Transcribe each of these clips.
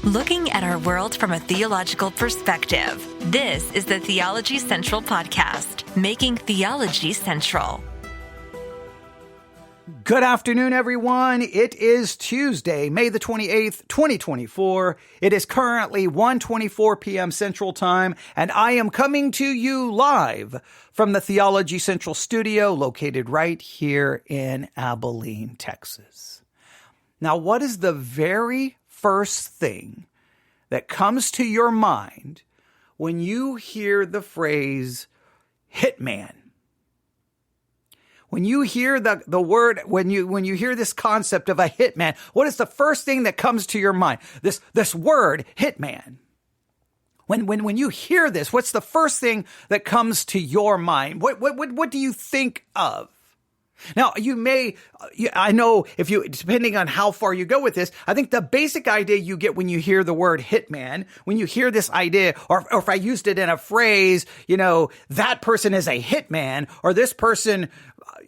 Looking at our world from a theological perspective. This is the Theology Central Podcast, making theology central. Good afternoon, everyone. It is Tuesday, May the 28th, 2024. It is currently 1:24 p.m. Central Time, and I am coming to you live from the Theology Central studio located right here in Abilene, Texas. Now, what is the very first thing that comes to your mind when you hear the phrase hitman? When you hear the word, when you hear this concept of a hitman, what is the first thing that comes to your mind? This word, hitman. When you hear this, what's the first thing that comes to your mind? What do you think of? Now, I know depending on how far you go with this, I think the basic idea you get when you hear the word hitman, when you hear this idea, or if I used it in a phrase, that person is a hitman, or this person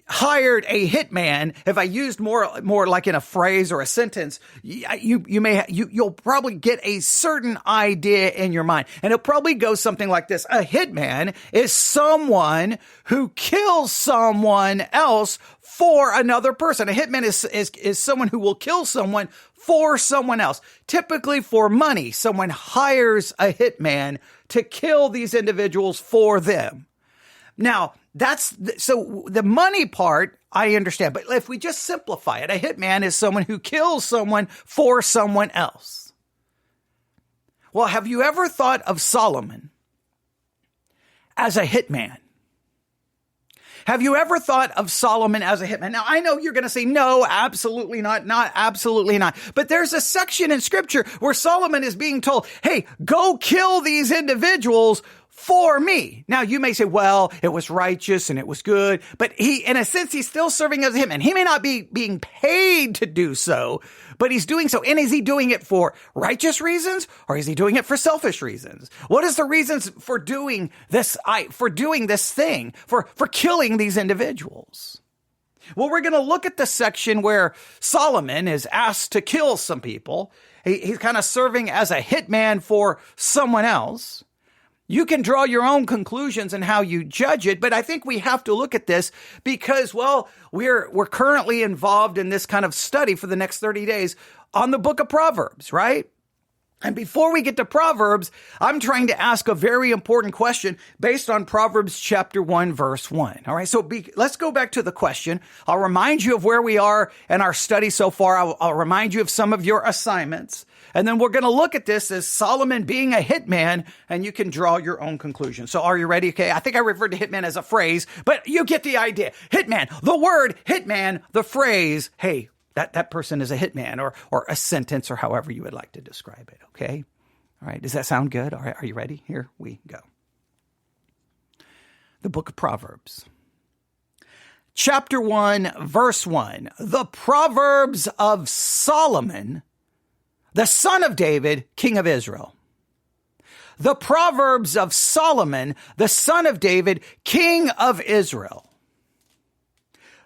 hired a hitman, if I used more like in a phrase or a sentence, you'll probably get a certain idea in your mind. And it'll probably go something like this. A hitman is someone who kills someone else for another person. A hitman is someone who will kill someone for someone else, typically for money. Someone hires a hitman to kill these individuals for them. Now, so the money part, I understand. But if we just simplify it, a hitman is someone who kills someone for someone else. Well, have you ever thought of Solomon as a hitman? Have you ever thought of Solomon as a hitman? Now, I know you're going to say, no, absolutely not, absolutely not. But there's a section in Scripture where Solomon is being told, hey, go kill these individuals for me. Now, you may say, well, it was righteous and it was good, but in a sense, he's still serving as a hitman. He may not be being paid to do so, but he's doing so. And is he doing it for righteous reasons, or is he doing it for selfish reasons? What is the reasons for doing this thing, for killing these individuals? Well, we're going to look at the section where Solomon is asked to kill some people. He's kind of serving as a hitman for someone else. You can draw your own conclusions and how you judge it, but I think we have to look at this because, well, we're currently involved in this kind of study for the next 30 days on the book of Proverbs, right? And before we get to Proverbs, I'm trying to ask a very important question based on Proverbs chapter 1, verse 1. All right, so let's go back to the question. I'll remind you of where we are in our study so far. I'll remind you of some of your assignments. And then we're going to look at this as Solomon being a hitman, and you can draw your own conclusion. So are you ready? Okay, I think I referred to hitman as a phrase, but you get the idea. Hitman, the word hitman, the phrase, hey, that person is a hitman, or a sentence, or however you would like to describe it, okay? All right, does that sound good? All right, are you ready? Here we go. The book of Proverbs. Chapter 1, verse 1. The Proverbs of Solomon, the son of David, king of Israel. The Proverbs of Solomon, the son of David, king of Israel.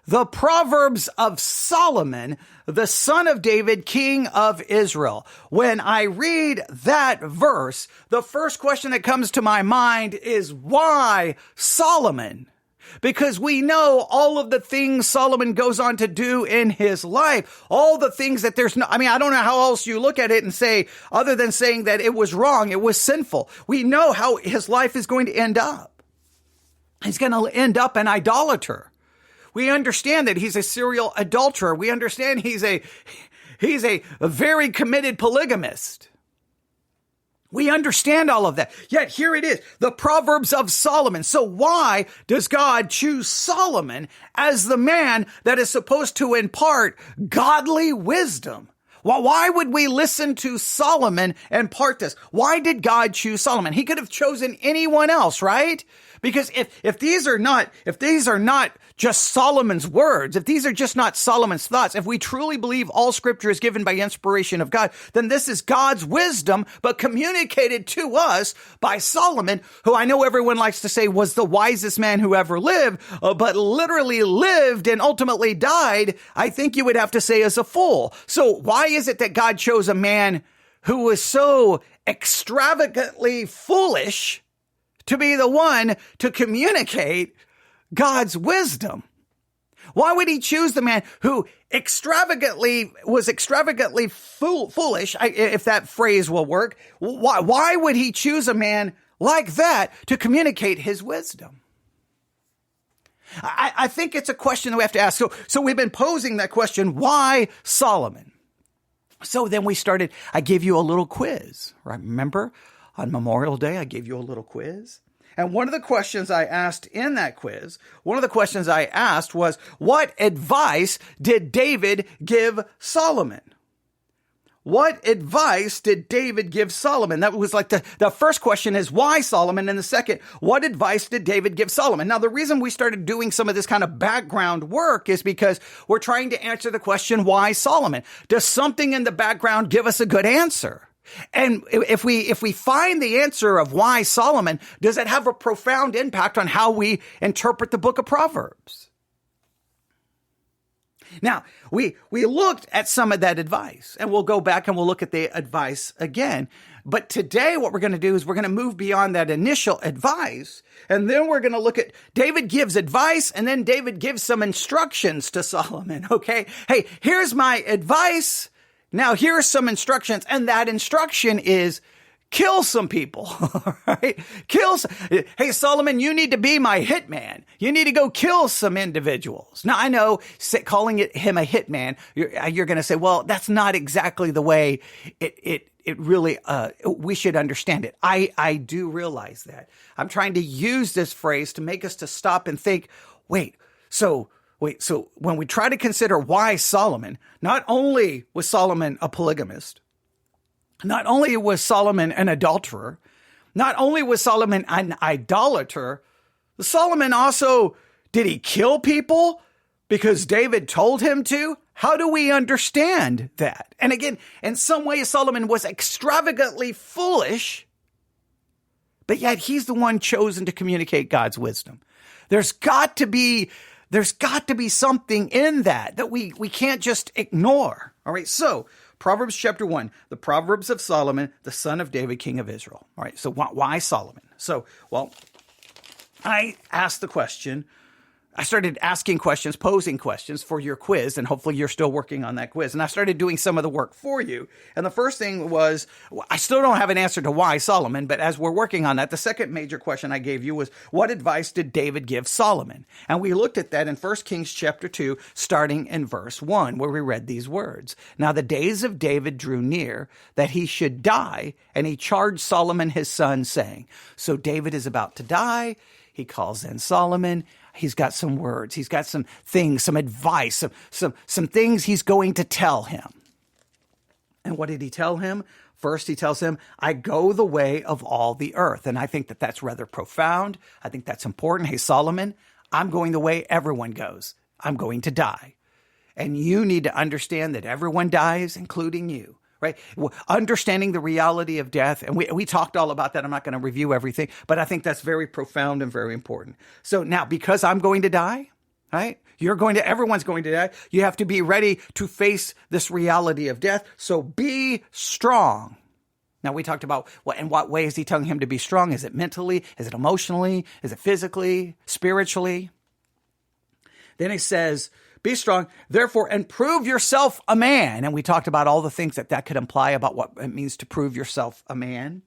The Proverbs of Solomon, the son of David, king of Israel. When I read that verse, the first question that comes to my mind is, why Solomon? Because we know all of the things Solomon goes on to do in his life, all the things that I don't know how else you look at it and say, other than saying that it was wrong, it was sinful. We know how his life is going to end up. He's going to end up an idolater. We understand that he's a serial adulterer. We understand he's a very committed polygamist. We understand all of that. Yet here it is, the Proverbs of Solomon. So why does God choose Solomon as the man that is supposed to impart godly wisdom? Well, why would we listen to Solomon and impart this? Why did God choose Solomon? He could have chosen anyone else, right? Because if these are not just Solomon's words, if these are just not Solomon's thoughts, if we truly believe all scripture is given by inspiration of God, then this is God's wisdom, but communicated to us by Solomon, who I know everyone likes to say was the wisest man who ever lived, but literally lived and ultimately died. I think you would have to say is a fool. So why is it that God chose a man who was so extravagantly foolish to be the one to communicate God's wisdom? Why would he choose the man who was extravagantly foolish, if that phrase will work? Why would he choose a man like that to communicate his wisdom? I think it's a question that we have to ask. So we've been posing that question, why Solomon? So then I gave you a little quiz, right? Remember on Memorial Day, I gave you a little quiz. And one of the questions I asked in that quiz, was, what advice did David give Solomon? What advice did David give Solomon? That was like the first question is, why Solomon? And the second, what advice did David give Solomon? Now, the reason we started doing some of this kind of background work is because we're trying to answer the question, why Solomon? Does something in the background give us a good answer? And if we find the answer of why Solomon, does it have a profound impact on how we interpret the book of Proverbs? Now, we looked at some of that advice, and we'll go back and we'll look at the advice again. But today what we're going to do is we're going to move beyond that initial advice, and then we're going to look at David gives advice, and then David gives some instructions to Solomon, okay? Hey, here's my advice. Now, here are some instructions, and that instruction is kill some people, right? Hey, Solomon, you need to be my hitman. You need to go kill some individuals. Now, I know calling him a hitman, you're going to say, well, that's not exactly the way it really, we should understand it. I do realize that. I'm trying to use this phrase to make us to stop and think, so when we try to consider why Solomon, not only was Solomon a polygamist, not only was Solomon an adulterer, not only was Solomon an idolater, Solomon also, did he kill people because David told him to? How do we understand that? And again, in some ways, Solomon was extravagantly foolish, but yet he's the one chosen to communicate God's wisdom. There's got to be something in that we can't just ignore. All right. So Proverbs chapter 1, the Proverbs of Solomon, the son of David, king of Israel. All right. So why Solomon? So, I asked the question. I started asking questions, posing questions for your quiz, and hopefully you're still working on that quiz. And I started doing some of the work for you. And the first thing was, I still don't have an answer to why Solomon, but as we're working on that, the second major question I gave you was, what advice did David give Solomon? And we looked at that in 1 Kings chapter 2, starting in verse 1, where we read these words. Now the days of David drew near that he should die, and he charged Solomon his son, saying, so David is about to die. He calls in Solomon. He's got some words. He's got some things, some advice, some things he's going to tell him. And what did he tell him? First, he tells him, I go the way of all the earth. And I think that that's rather profound. I think that's important. Hey, Solomon, I'm going the way everyone goes. I'm going to die. And you need to understand that everyone dies, including you. Right? Understanding the reality of death. And we talked all about that. I'm not going to review everything, but I think that's very profound and very important. So now, because I'm going to die, right? Everyone's going to die. You have to be ready to face this reality of death. So be strong. Now, we talked about in what way is he telling him to be strong? Is it mentally? Is it emotionally? Is it physically? Spiritually? Then he says, be strong, therefore, and prove yourself a man. And we talked about all the things that could imply about what it means to prove yourself a man.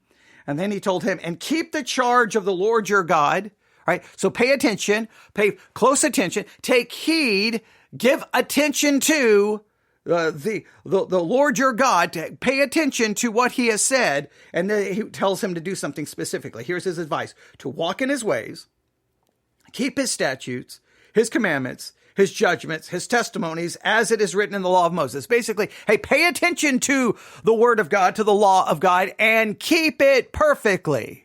And then he told him, and keep the charge of the Lord your God, right? So pay attention, pay close attention, take heed, give attention to the Lord your God, to pay attention to what he has said. And then he tells him to do something specifically. Here's his advice: to walk in his ways, keep his statutes, his commandments, his judgments, his testimonies, as it is written in the law of Moses. Basically, hey, pay attention to the word of God, to the law of God, and keep it perfectly.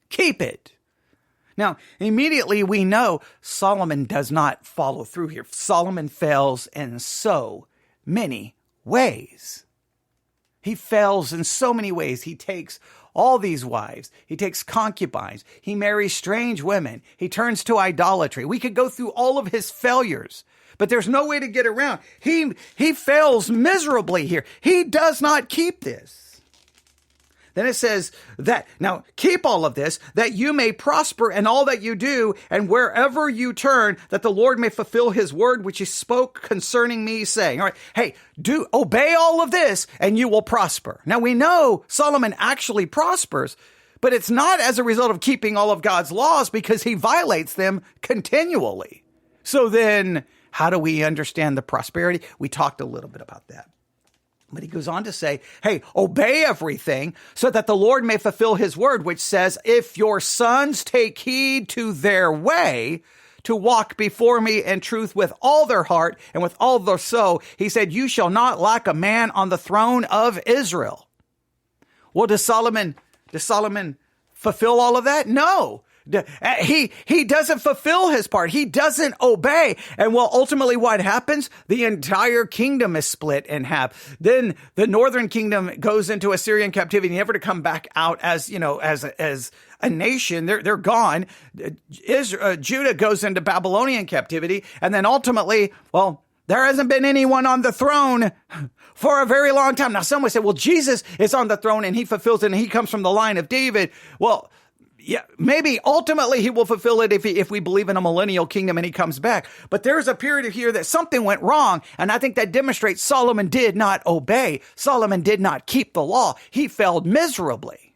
Keep it. Now, immediately we know Solomon does not follow through here. Solomon fails in so many ways. He fails in so many ways. He takes all these wives. He takes concubines. He marries strange women. He turns to idolatry. We could go through all of his failures. But there's no way to get around. He fails miserably here. He does not keep this. Then it says that, now keep all of this, that you may prosper in all that you do, and wherever you turn, that the Lord may fulfill his word, which he spoke concerning me, saying, all right, hey, obey all of this, and you will prosper. Now we know Solomon actually prospers, but it's not as a result of keeping all of God's laws, because he violates them continually. So then, how do we understand the prosperity? We talked a little bit about that. But he goes on to say, hey, obey everything so that the Lord may fulfill his word, which says, if your sons take heed to their way to walk before me in truth with all their heart and with all their soul, he said, you shall not lack a man on the throne of Israel. Well, does Solomon fulfill all of that? No. He doesn't fulfill his part. He doesn't obey. And well, ultimately what happens? The entire kingdom is split in half. Then the northern kingdom goes into Assyrian captivity, never to come back out as a nation. They're gone. Judah goes into Babylonian captivity. And then ultimately, well, there hasn't been anyone on the throne for a very long time. Now, some would say, well, Jesus is on the throne and he fulfills it and he comes from the line of David. Well, yeah, maybe ultimately he will fulfill it if we believe in a millennial kingdom and he comes back. But there's a period here that something went wrong. And I think that demonstrates Solomon did not obey. Solomon did not keep the law. He failed miserably,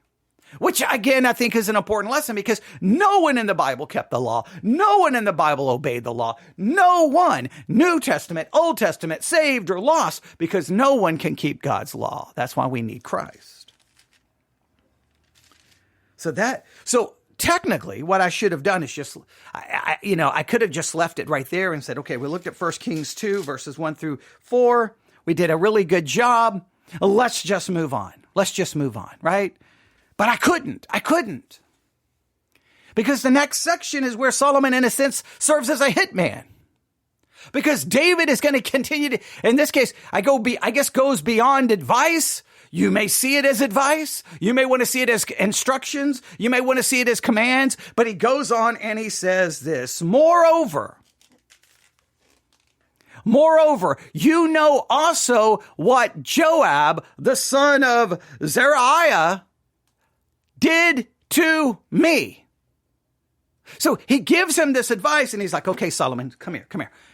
which again, I think is an important lesson, because no one in the Bible kept the law. No one in the Bible obeyed the law. No one, New Testament, Old Testament, saved or lost, because no one can keep God's law. That's why we need Christ. So technically what I should have done is just, I could have just left it right there and said, okay, we looked at 1 Kings 2 verses 1-4. We did a really good job. Let's just move on. Right? But I couldn't. Because the next section is where Solomon, in a sense, serves as a hitman. Because David is going to continue to, in this case, I guess goes beyond advice. You may see it as advice. You may want to see it as instructions. You may want to see it as commands. But he goes on and he says this, Moreover, you know also what Joab, the son of Zeruiah, did to me. So he gives him this advice and he's like, okay, Solomon, come here.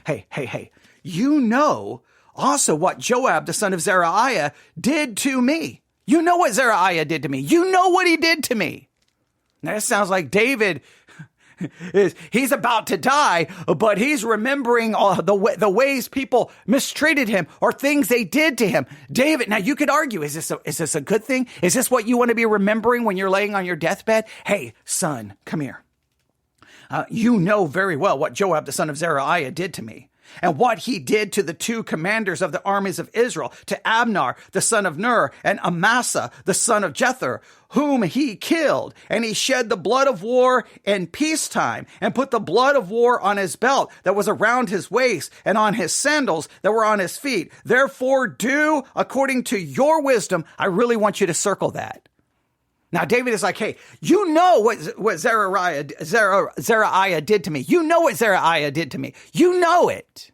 Hey, you know also what Joab, the son of Zeruiah, did to me. You know what Zeruiah did to me. You know what he did to me. Now, it sounds like David he's about to die, but he's remembering the ways people mistreated him or things they did to him. David, now you could argue, is this a good thing? Is this what you want to be remembering when you're laying on your deathbed? Hey, son, come here. You know very well what Joab, the son of Zeruiah, did to me, and what he did to the two commanders of the armies of Israel, to Abner, the son of Ner, and Amasa, the son of Jether, whom he killed. And he shed the blood of war in peacetime, and put the blood of war on his belt that was around his waist, and on his sandals that were on his feet. Therefore do according to your wisdom. I really want you to circle that. Now, David is like, hey, you know what Zeruiah did to me. You know what Zeruiah did to me. You know it.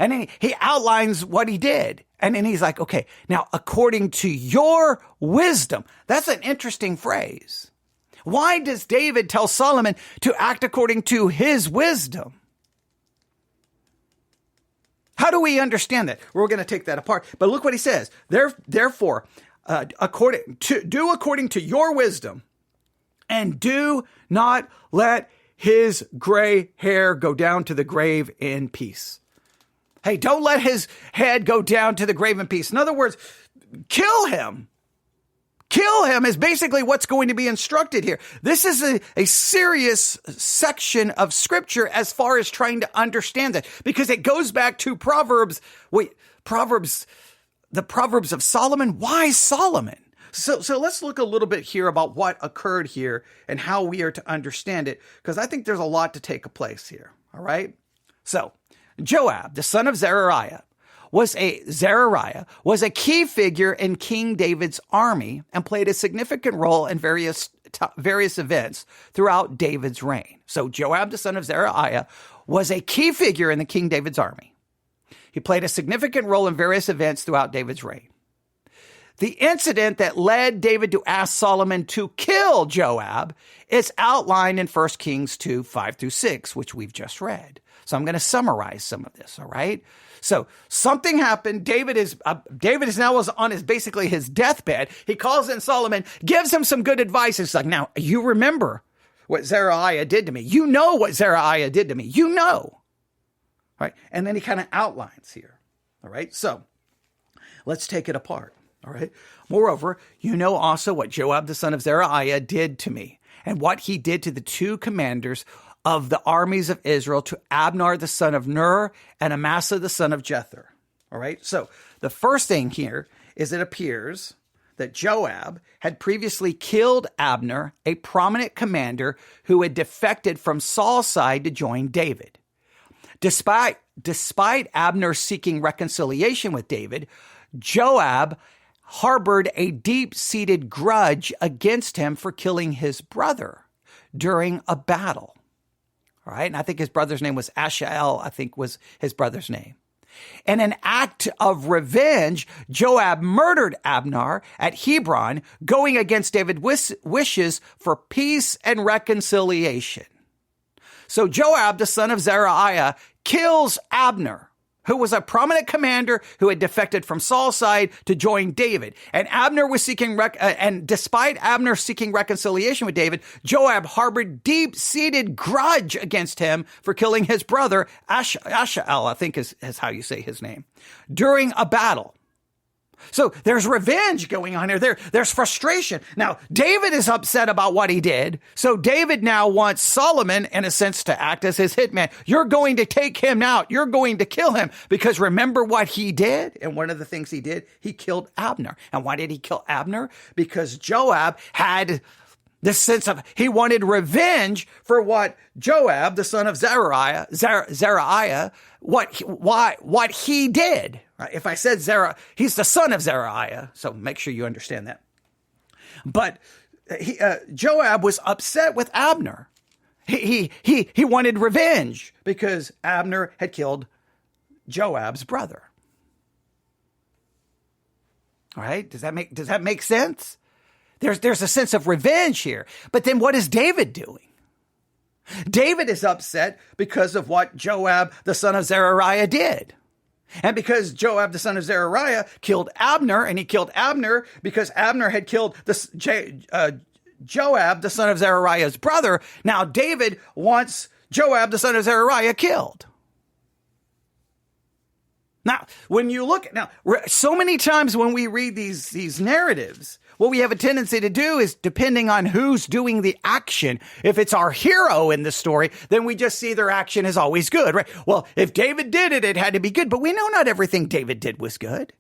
And then he outlines what he did. And then he's like, okay, now, according to your wisdom. That's an interesting phrase. Why does David tell Solomon to act according to his wisdom? How do we understand that? We're going to take that apart. But look what he says. Therefore, according to your wisdom, and do not let his gray hair go down to the grave in peace. Hey, don't let his head go down to the grave in peace. In other words, kill him. Kill him is basically what's going to be instructed here. This is a serious section of scripture as far as trying to understand it, because it goes back to the Proverbs of Solomon. Why Solomon? So let's look a little bit here about what occurred here and how we are to understand it, because I think there's a lot to take place here. All right. So Joab, the son of Zeruiah, was a key figure in King David's army and played a significant role in various events throughout David's reign. So Joab, the son of Zeruiah, was a key figure in the King David's army. He played a significant role in various events throughout David's reign. The incident that led David to ask Solomon to kill Joab is outlined in 1 Kings 2, 5-6, which we've just read. So I'm going to summarize some of this, all right? So something happened. David is now on basically his deathbed. He calls in Solomon, gives him some good advice. It's like, now, you remember what Zeruiah did to me. You know what Zeruiah did to me. You know. All right? And then he kind of outlines here. All right? So let's take it apart. All right. Moreover, you know also what Joab, the son of Zeruiah, did to me, and what he did to the two commanders of the armies of Israel, to Abner, the son of Ner, and Amasa, the son of Jether. All right. So the first thing here is it appears that Joab had previously killed Abner, a prominent commander who had defected from Saul's side to join David. Despite Abner seeking reconciliation with David, Joab harbored a deep-seated grudge against him for killing his brother during a battle. All right. And I think his brother's name was Ashael, I think was his brother's name. In an act of revenge, Joab murdered Abner at Hebron, going against David's wishes for peace and reconciliation. So Joab, the son of Zeruiah, kills Abner, who was a prominent commander who had defected from Saul's side to join David. And Abner was and despite Abner seeking reconciliation with David, Joab harbored deep-seated grudge against him for killing his brother, Ashael, I think is how you say his name, during a battle. So there's revenge going on here. There's frustration. Now, David is upset about what he did. So David now wants Solomon, in a sense, to act as his hitman. You're going to take him out. You're going to kill him, because remember what he did? And one of the things he did, he killed Abner. And why did he kill Abner? Because Joab had this sense of, he wanted revenge for what Joab, the son of Zeruiah, what he did. Right? If I said he's the son of Zeruiah, so make sure you understand that. But Joab was upset with Abner. He wanted revenge because Abner had killed Joab's brother. All right? Does that make sense? There's a sense of revenge here. But then what is David doing? David is upset because of what Joab, the son of Zeruiah, did. And because Joab, the son of Zeruiah, killed Abner, and he killed Abner because Abner had killed Joab, the son of Zeruiah's brother, now David wants Joab, the son of Zeruiah, killed. Now, when you look so many times when we read these narratives, what we have a tendency to do is, depending on who's doing the action, if it's our hero in the story, then we just see their action is always good, right? Well, if David did it, it had to be good, but we know not everything David did was good,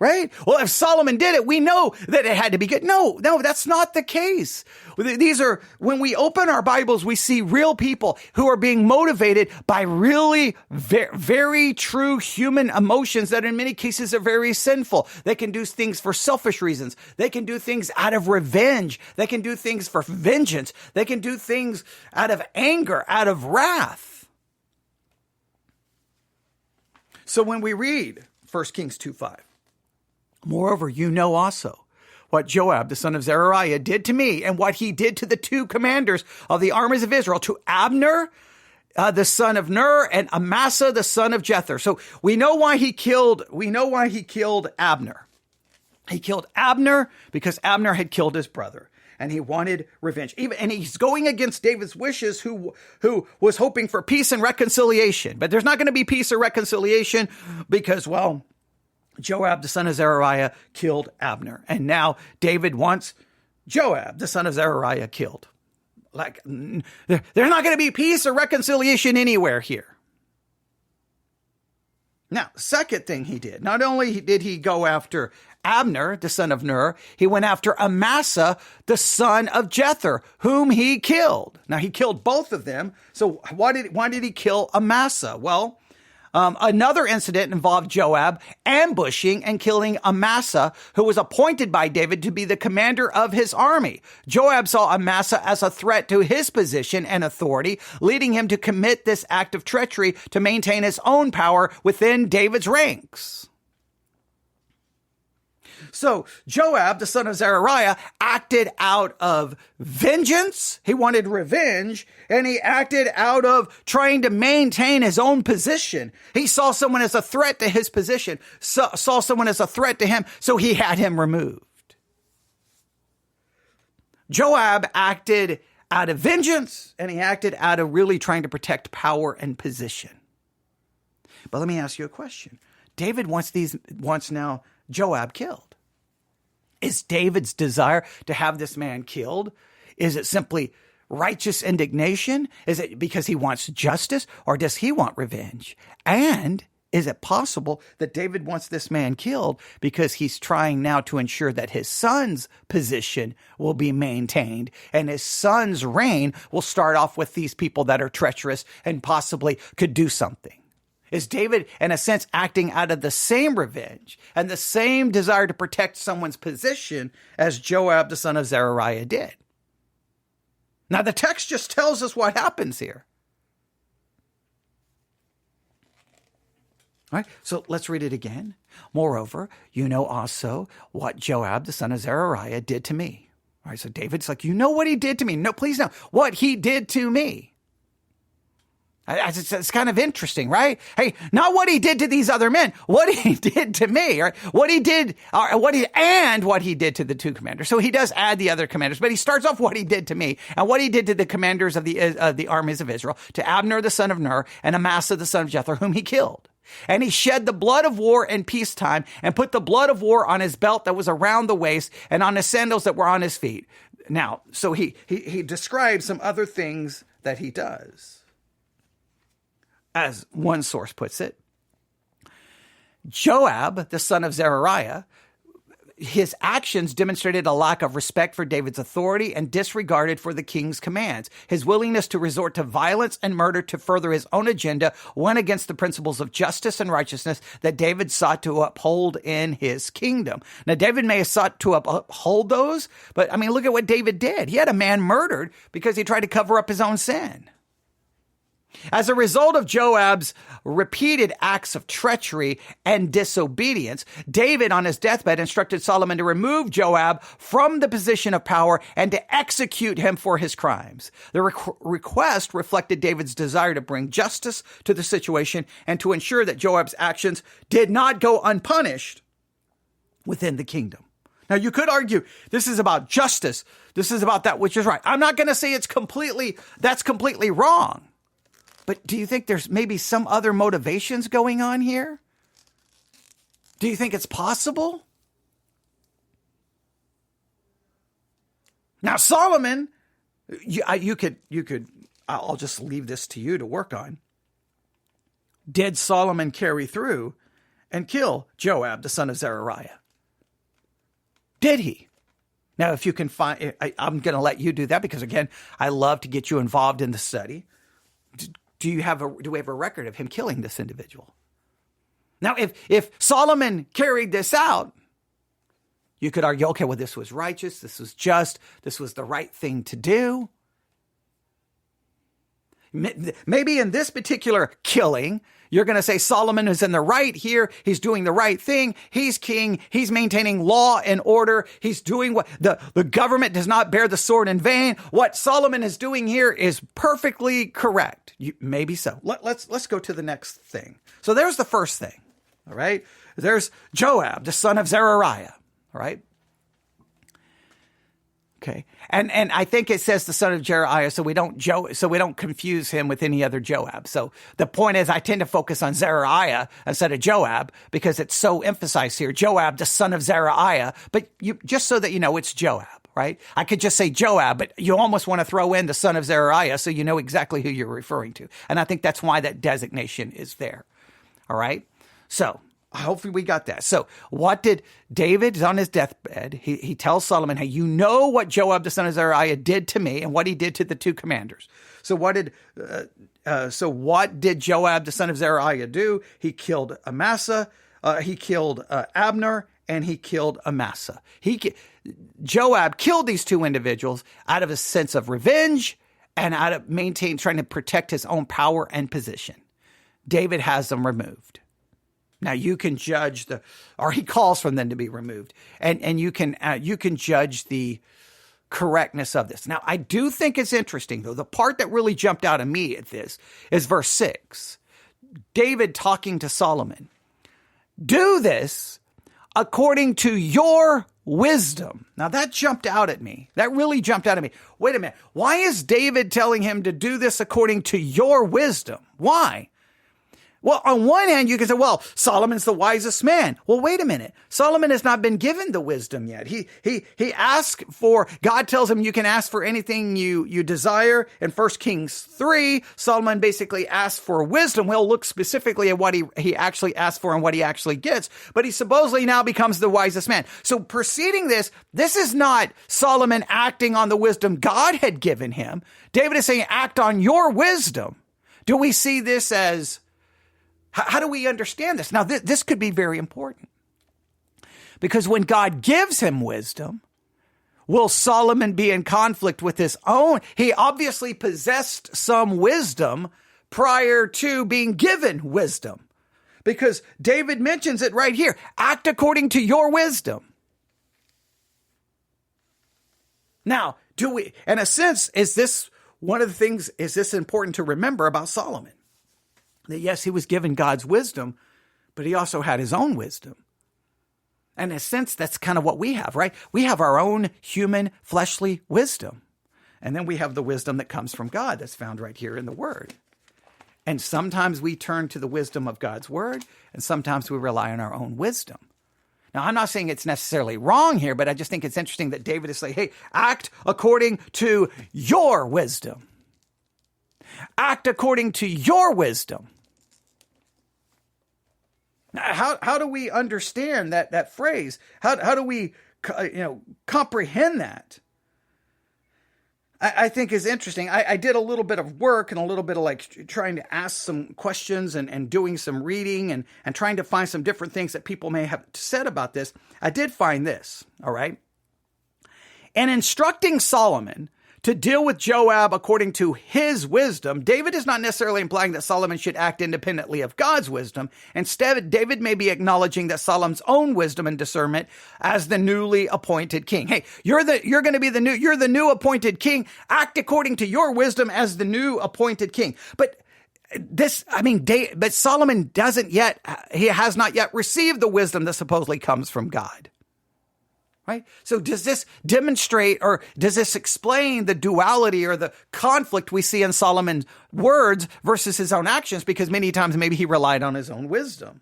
right? Well, if Solomon did it, we know that it had to be good. No, that's not the case. When we open our Bibles, we see real people who are being motivated by really very true human emotions that in many cases are very sinful. They can do things for selfish reasons. They can do things out of revenge. They can do things for vengeance. They can do things out of anger, out of wrath. So when we read 1 Kings 2:5, moreover, you know also what Joab, the son of Zeruiah, did to me, and what he did to the two commanders of the armies of Israel, to Abner, the son of Ner, and Amasa, the son of Jether. So we know why he killed Abner. He killed Abner because Abner had killed his brother, and he wanted revenge. And he's going against David's wishes, who was hoping for peace and reconciliation. But there's not going to be peace or reconciliation because, well, Joab, the son of Zeruiah, killed Abner. And now David wants Joab, the son of Zeruiah, killed. Like, there's not going to be peace or reconciliation anywhere here. Now, second thing he did, not only did he go after Abner, the son of Ner, he went after Amasa, the son of Jether, whom he killed. Now, he killed both of them. So why did he kill Amasa? Well, Another incident involved Joab ambushing and killing Amasa, who was appointed by David to be the commander of his army. Joab saw Amasa as a threat to his position and authority, leading him to commit this act of treachery to maintain his own power within David's ranks. So Joab, the son of Zeruiah, acted out of vengeance. He wanted revenge, and he acted out of trying to maintain his own position. He saw someone as a threat to his position, saw someone as a threat to him, so he had him removed. Joab acted out of vengeance, and he acted out of really trying to protect power and position. But let me ask you a question. David wants now Joab killed. Is David's desire to have this man killed? Is it simply righteous indignation? Is it because he wants justice, or does he want revenge? And is it possible that David wants this man killed because he's trying now to ensure that his son's position will be maintained and his son's reign will start off with these people that are treacherous and possibly could do something? Is David, in a sense, acting out of the same revenge and the same desire to protect someone's position as Joab, the son of Zeruiah, did? Now, the text just tells us what happens here. All right, so let's read it again. Moreover, you know also what Joab, the son of Zeruiah, did to me. All right, so David's like, you know what he did to me? No, please no. What he did to me. It's kind of interesting, right? Hey, not what he did to these other men, what he did to me, right? What he did to the two commanders. So he does add the other commanders, but he starts off what he did to me and what he did to the commanders of the armies of Israel, to Abner the son of Ner and Amasa the son of Jethro, whom he killed. And he shed the blood of war in peacetime and put the blood of war on his belt that was around the waist and on his sandals that were on his feet. Now, so he describes some other things that he does. As one source puts it, Joab, the son of Zeruiah, his actions demonstrated a lack of respect for David's authority and disregarded for the king's commands. His willingness to resort to violence and murder to further his own agenda went against the principles of justice and righteousness that David sought to uphold in his kingdom. Now, David may have sought to uphold those, but I mean, look at what David did. He had a man murdered because he tried to cover up his own sin. As a result of Joab's repeated acts of treachery and disobedience, David on his deathbed instructed Solomon to remove Joab from the position of power and to execute him for his crimes. The request reflected David's desire to bring justice to the situation and to ensure that Joab's actions did not go unpunished within the kingdom. Now, you could argue this is about justice. This is about that which is right. I'm not going to say that's completely wrong. But do you think there's maybe some other motivations going on here? Do you think it's possible? Now, Solomon, I'll just leave this to you to work on. Did Solomon carry through and kill Joab, the son of Zeruiah? Did he? Now, if you can find, I'm going to let you do that because, again, I love to get you involved in the study. Do we have a record of him killing this individual? Now, if Solomon carried this out, you could argue, okay, well, this was righteous, this was just, this was the right thing to do. Maybe in this particular killing, you're going to say Solomon is in the right here. He's doing the right thing. He's king. He's maintaining law and order. He's doing what the government does not bear the sword in vain. What Solomon is doing here is perfectly correct. Maybe so. Let's go to the next thing. So there's the first thing. All right. There's Joab, the son of Zeruiah. All right. Okay. And I think it says the son of Zeruiah, so we don't confuse him with any other Joab. So the point is I tend to focus on Zeruiah instead of Joab because it's so emphasized here. Joab, the son of Zeruiah, but you just so that you know it's Joab, right? I could just say Joab, but you almost want to throw in the son of Zeruiah so you know exactly who you're referring to. And I think that's why that designation is there. All right. So Hopefully we got that. So what did David is on his deathbed? He tells Solomon, hey, you know what Joab, the son of Zeruiah, did to me and what he did to the two commanders. So what did Joab, the son of Zeruiah, do? He killed Amasa, he killed Abner, and he killed Amasa. Joab killed these two individuals out of a sense of revenge and out of trying to protect his own power and position. David has them removed. Now you can judge or he calls for them to be removed, and you can judge the correctness of this. Now I do think it's interesting though. The part that really jumped out at me at this is verse 6. David talking to Solomon. Do this according to your wisdom. Now that jumped out at me. That really jumped out at me. Wait a minute. Why is David telling him to do this according to your wisdom? Why? Well, on one hand, you can say, well, Solomon's the wisest man. Well, wait a minute. Solomon has not been given the wisdom yet. He asked for, God tells him you can ask for anything you desire. In 1 Kings 3, Solomon basically asked for wisdom. We'll look specifically at what he actually asked for and what he actually gets. But he supposedly now becomes the wisest man. So preceding this is not Solomon acting on the wisdom God had given him. David is saying, act on your wisdom. Do we see this as... How do we understand this? Now, this could be very important because when God gives him wisdom, will Solomon be in conflict with his own? He obviously possessed some wisdom prior to being given wisdom because David mentions it right here. Act according to your wisdom. Now, in a sense, is this important to remember about Solomon? That yes, he was given God's wisdom, but he also had his own wisdom. And in a sense, that's kind of what we have, right? We have our own human, fleshly wisdom. And then we have the wisdom that comes from God that's found right here in the Word. And sometimes we turn to the wisdom of God's Word, and sometimes we rely on our own wisdom. Now, I'm not saying it's necessarily wrong here, but I just think it's interesting that David is saying, hey, act according to your wisdom. Act according to your wisdom. How do we understand that phrase? How do we comprehend that? I think is interesting. I did a little bit of work and a little bit of like trying to ask some questions and doing some reading and trying to find some different things that people may have said about this. I did find this, all right? In instructing Solomon to deal with Joab according to his wisdom, David is not necessarily implying that Solomon should act independently of God's wisdom. Instead, David may be acknowledging that Solomon's own wisdom and discernment as the newly appointed king. Hey, you're the new appointed king. Act according to your wisdom as the new appointed king. But Solomon he has not yet received the wisdom that supposedly comes from God. Right? So does this demonstrate or does this explain the duality or the conflict we see in Solomon's words versus his own actions? Because many times maybe he relied on his own wisdom.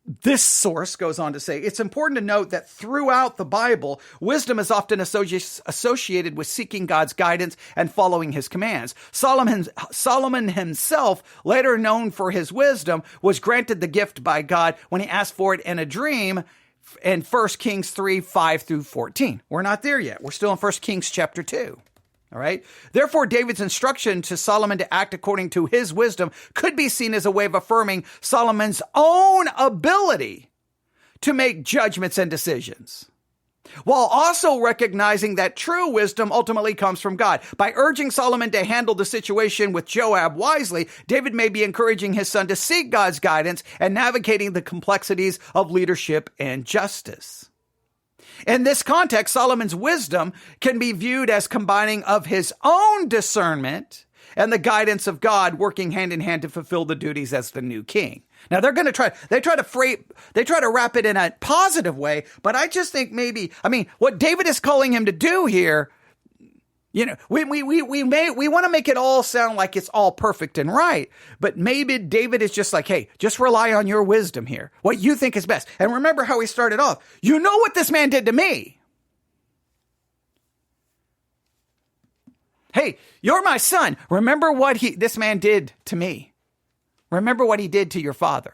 This source goes on to say, it's important to note that throughout the Bible, wisdom is often associated with seeking God's guidance and following his commands. Solomon himself, later known for his wisdom, was granted the gift by God when he asked for it in a dream in 1 Kings 3, 5 through 14. We're not there yet. We're still in 1 Kings chapter 2. All right. Therefore, David's instruction to Solomon to act according to his wisdom could be seen as a way of affirming Solomon's own ability to make judgments and decisions, while also recognizing that true wisdom ultimately comes from God. By urging Solomon to handle the situation with Joab wisely, David may be encouraging his son to seek God's guidance and navigating the complexities of leadership and justice. In this context, Solomon's wisdom can be viewed as combining of his own discernment and the guidance of God working hand in hand to fulfill the duties as the new king. Now they try to wrap it in a positive way, but I just think what David is calling him to do here, we want to make it all sound like it's all perfect and right, but maybe David is just like, hey, just rely on your wisdom here, what you think is best. And remember how he started off. You know what this man did to me. Hey, you're my son. Remember what this man did to me. Remember what he did to your father.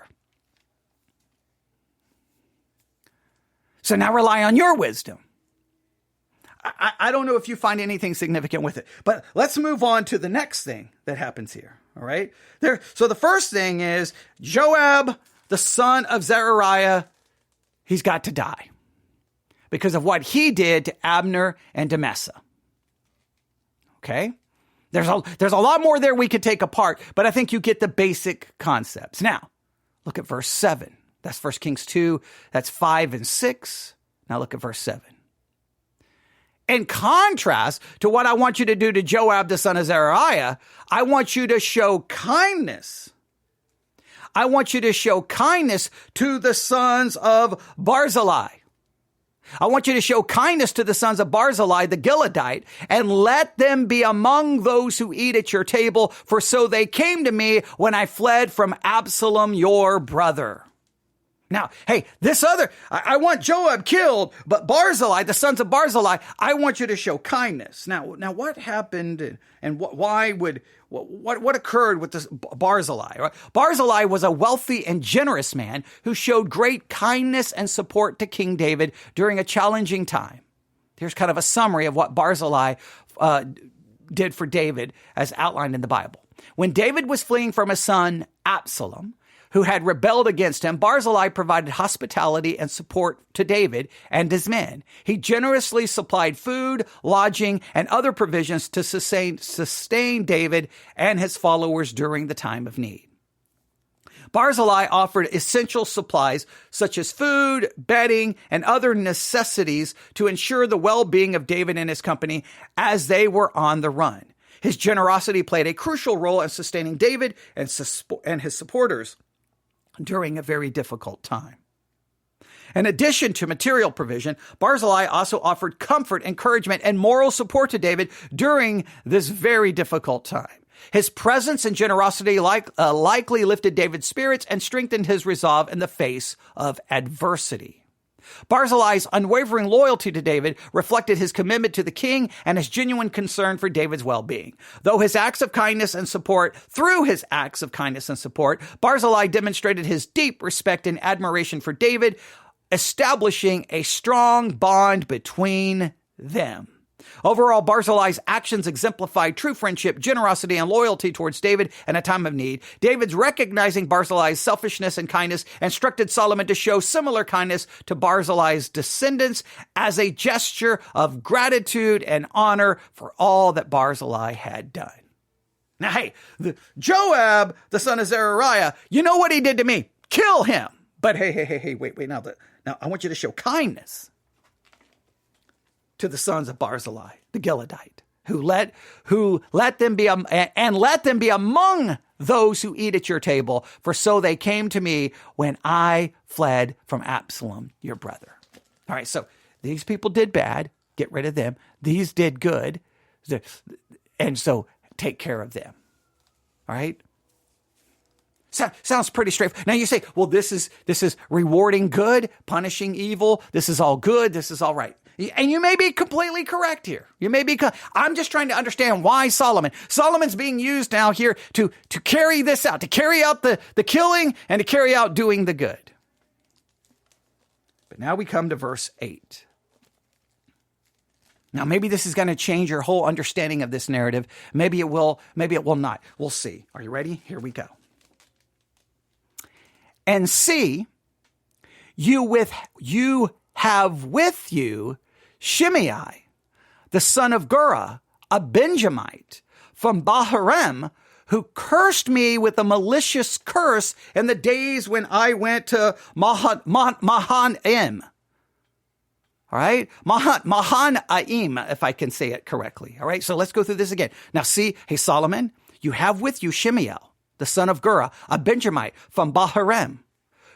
So now rely on your wisdom. I don't know if you find anything significant with it, but let's move on to the next thing that happens here. All right. So the first thing is Joab, the son of Zeruiah, he's got to die because of what he did to Abner and to Mesa. Okay. There's a lot more there we could take apart, but I think you get the basic concepts. Now, look at verse 7. That's 1 Kings 2. That's 5 and 6. Now look at verse 7. In contrast to what I want you to do to Joab, the son of Zeruiah, I want you to show kindness. I want you to show kindness to the sons of Barzillai. I want you to show kindness to the sons of Barzillai, the Gileadite, and let them be among those who eat at your table, for so they came to me when I fled from Absalom, your brother. Now, hey, I want Joab killed, but Barzillai, the sons of Barzillai, I want you to show kindness. Now, what happened and what occurred with this Barzillai? Right? Barzillai was a wealthy and generous man who showed great kindness and support to King David during a challenging time. Here's kind of a summary of what Barzillai did for David as outlined in the Bible. When David was fleeing from his son Absalom, who had rebelled against him, Barzillai provided hospitality and support to David and his men. He generously supplied food, lodging, and other provisions to sustain David and his followers during the time of need. Barzillai offered essential supplies such as food, bedding, and other necessities to ensure the well-being of David and his company as they were on the run. His generosity played a crucial role in sustaining David and his supporters during a very difficult time. In addition to material provision, Barzillai also offered comfort, encouragement, and moral support to David during this very difficult time. His presence and generosity likely lifted David's spirits and strengthened his resolve in the face of adversity. Barzillai's unwavering loyalty to David reflected his commitment to the king and his genuine concern for David's well-being. Through his acts of kindness and support, Barzillai demonstrated his deep respect and admiration for David, establishing a strong bond between them. Overall, Barzillai's actions exemplified true friendship, generosity, and loyalty towards David in a time of need. David's recognizing Barzillai's selfishness and kindness instructed Solomon to show similar kindness to Barzillai's descendants as a gesture of gratitude and honor for all that Barzillai had done. Now, hey, Joab, the son of Zeruiah, you know what he did to me? Kill him. But hey, wait. Now I want you to show kindness to the sons of Barzillai, the Gileadite, who let them be among those who eat at your table, for so they came to me when I fled from Absalom, your brother. All right, so these people did bad, get rid of them. These did good, and so take care of them. All right? Sounds pretty straightforward. Now you say, well, this is rewarding good, punishing evil. This is all good. This is all right. And you may be completely correct here. I'm just trying to understand why Solomon's being used now here to carry this out, to carry out the killing and to carry out doing the good. But now we come to verse 8. Now, maybe this is going to change your whole understanding of this narrative. Maybe it will not. We'll see. Are you ready? Here we go. And see, you have with you Shimei, the son of Gera, a Benjamite from Baharem, who cursed me with a malicious curse in the days when I went to Mahanaim. All right? Mahanaim, if I can say it correctly. All right? So let's go through this again. Now see, hey, Solomon, you have with you Shimei, the son of Gera, a Benjamite from Baharem,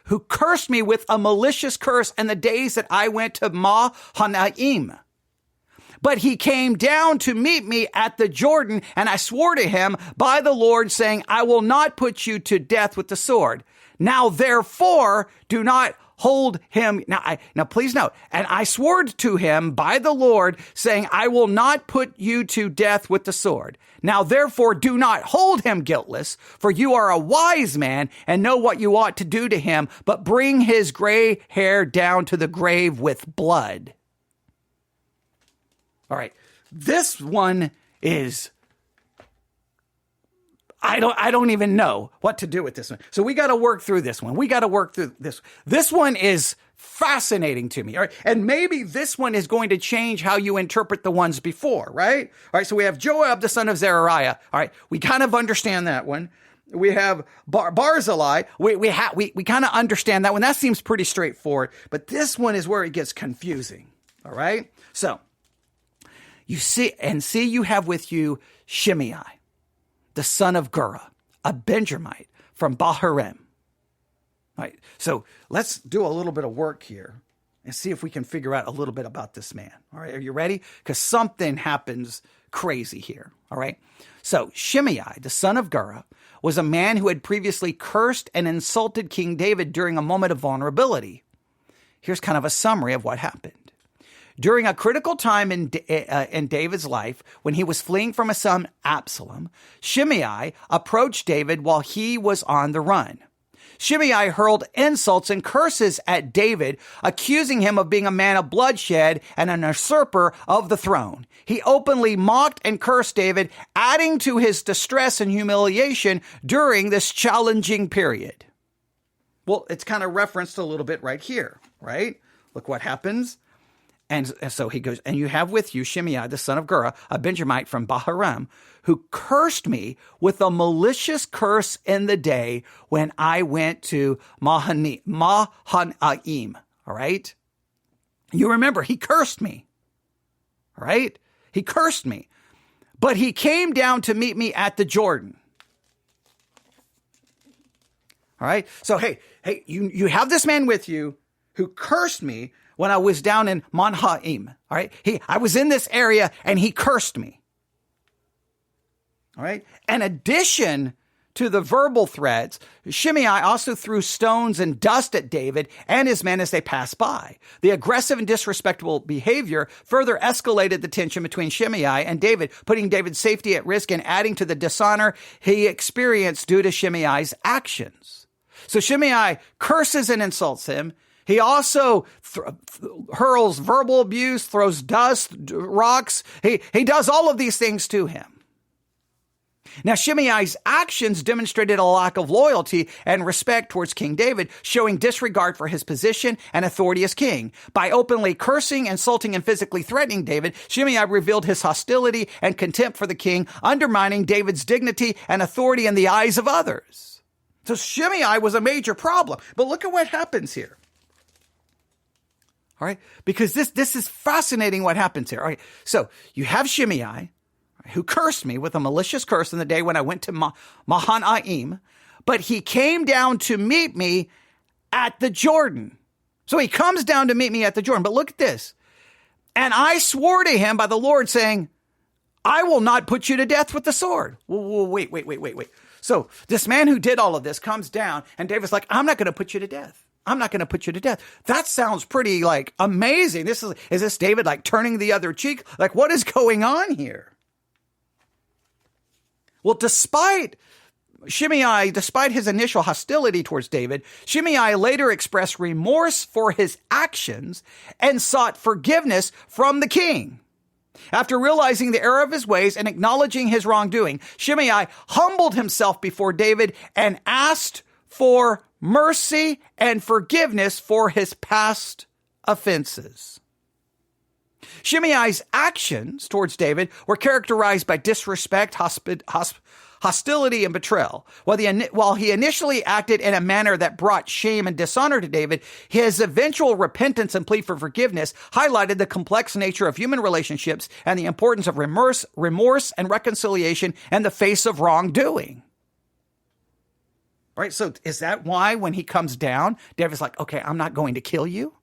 who cursed me with a malicious curse in the days that I went to Mahanaim. But he came down to meet me at the Jordan, and I swore to him by the Lord, saying, I will not put you to death with the sword. Now, therefore, do not hold him. Now please note, and I swore to him by the Lord, saying, I will not put you to death with the sword. Now therefore do not hold him guiltless, for you are a wise man and know what you ought to do to him, but bring his gray hair down to the grave with blood. All right. This one is, I don't even know what to do with this one. So we got to work through this one. We got to work through this. This one is fascinating to me. All right. And maybe this one is going to change how you interpret the ones before, right? All right. So we have Joab, the son of Zeruiah. All right. We kind of understand that one. We have Barzillai. We kind of understand that one. That seems pretty straightforward. But this one is where it gets confusing. All right. So you have with you Shimei, the son of Gera, a Benjamite from Bahurim. All right, so let's do a little bit of work here and see if we can figure out a little bit about this man. All right, are you ready? Because something happens crazy here. All right, so Shimei, the son of Gera, was a man who had previously cursed and insulted King David during a moment of vulnerability. Here's kind of a summary of what happened. During a critical time in David's life, when he was fleeing from his son Absalom, Shimei approached David while he was on the run. Shimei hurled insults and curses at David, accusing him of being a man of bloodshed and an usurper of the throne. He openly mocked and cursed David, adding to his distress and humiliation during this challenging period. Well, it's kind of referenced a little bit right here, right? Look what happens. And so he goes, and you have with you Shimei, the son of Gera, a Benjamite from Bahurim, who cursed me with a malicious curse in the day when I went to Mahanaim. All right? You remember, he cursed me. All right? He cursed me. But he came down to meet me at the Jordan. All right? So, hey, you have this man with you who cursed me when I was down in Mahanaim. All right. I was in this area and he cursed me. All right. In addition to the verbal threats, Shimei also threw stones and dust at David and his men as they passed by. The aggressive and disrespectful behavior further escalated the tension between Shimei and David, putting David's safety at risk and adding to the dishonor he experienced due to Shimei's actions. So Shimei curses and insults him. He also hurls verbal abuse, throws dust, rocks. He does all of these things to him. Now, Shimei's actions demonstrated a lack of loyalty and respect towards King David, showing disregard for his position and authority as king. By openly cursing, insulting, and physically threatening David, Shimei revealed his hostility and contempt for the king, undermining David's dignity and authority in the eyes of others. So Shimei was a major problem. But look at what happens here. All right, because this is fascinating what happens here. All right, so you have Shimei, who cursed me with a malicious curse in the day when I went to Mahanaim, but he came down to meet me at the Jordan. So he comes down to meet me at the Jordan. But look at this. And I swore to him by the Lord, saying, I will not put you to death with the sword. Wait. So this man who did all of this comes down, and David's like, I'm not going to put you to death. I'm not going to put you to death. That sounds pretty amazing. Is this David turning the other cheek? What is going on here? Well, despite his initial hostility towards David, Shimei later expressed remorse for his actions and sought forgiveness from the king. After realizing the error of his ways and acknowledging his wrongdoing, Shimei humbled himself before David and asked for mercy and forgiveness for his past offenses. Shimei's actions towards David were characterized by disrespect, hostility, and betrayal. While he initially acted in a manner that brought shame and dishonor to David, his eventual repentance and plea for forgiveness highlighted the complex nature of human relationships and the importance of remorse and reconciliation in the face of wrongdoing. Right? So is that why when he comes down, David's like, okay, I'm not going to kill you?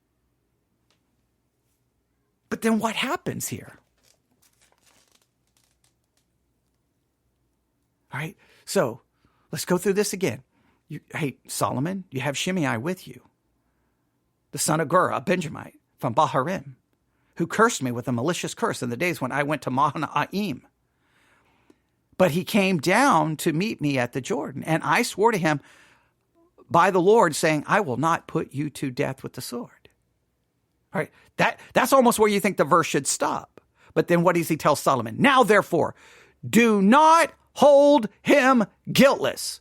But then what happens here? All right, so let's go through this again. Hey, Solomon, you have Shimei with you. the son of Gurah, a Benjamite from Baharim, who cursed me with a malicious curse in the days when I went to Mahanaim. But he came down to meet me at the Jordan, and I swore to him by the Lord, saying, I will not put you to death with the sword. All right, that's almost where you think the verse should stop. But then what does he tell Solomon? Now, therefore, do not hold him guiltless,